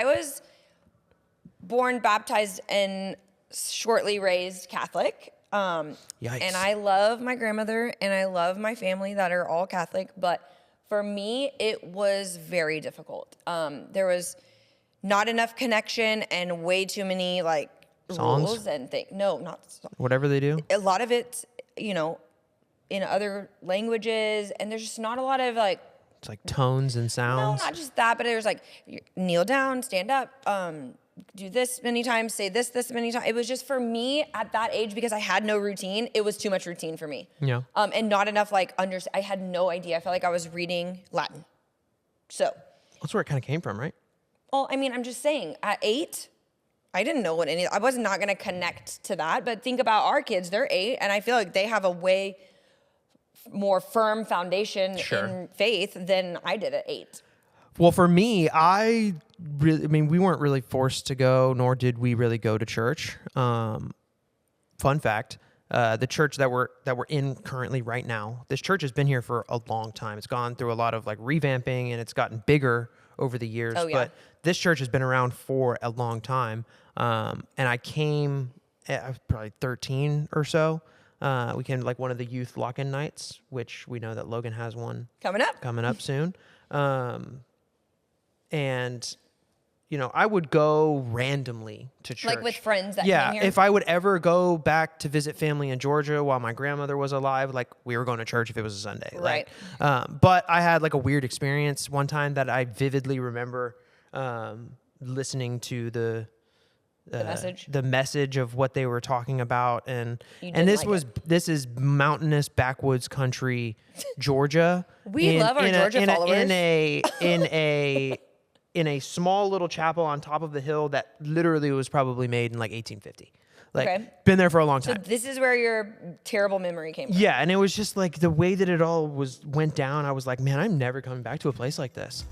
I was born, baptized, and shortly raised Catholic. Yikes. And I love my grandmother and I love my family that are all Catholic. But for me, it was very difficult. There was not enough connection and way too many like songs? rules and things. No, not songs. Whatever they do. A lot of it, you know, in other languages, and there's just not a lot of like. It's like tones and No, sounds. not just that, but there's like kneel down, stand up, do this many times, say this many times. It was just for me at that age, because I had no routine. It was too much routine for me. Yeah. And not enough like I had no idea. I felt like I was reading Latin. So. That's where it kind of came from, right? Well, I mean, I'm just saying, at 8, I didn't know I was not going to connect to that. But think about our kids, they're 8, and I feel like they have a way more firm foundation in faith than I did at 8. Well, for me, we weren't really forced to go, nor did we really go to church. Fun fact, the church that we're in currently right now, this church has been here for a long time. It's gone through a lot of like revamping, and it's gotten bigger over the years. Oh, yeah. But this church has been around for a long time. And I came at probably 13 or so. We came to like one of the youth lock-in nights, which we know that Logan has one Coming up soon. And, you know, I would go randomly to church. Like with friends that came here? If I would ever go back to visit family in Georgia while my grandmother was alive, like we were going to church if it was a Sunday. Right. But I had like a weird experience one time that I vividly remember listening to the message of what they were talking about, and this is mountainous backwoods country, Georgia. We love our Georgia followers. In a small little chapel on top of the hill that literally was probably made in like 1850. Like been there for a long time. So this is where your terrible memory came from. Yeah, and it was just like the way that it all went down. I was like, man, I'm never coming back to a place like this.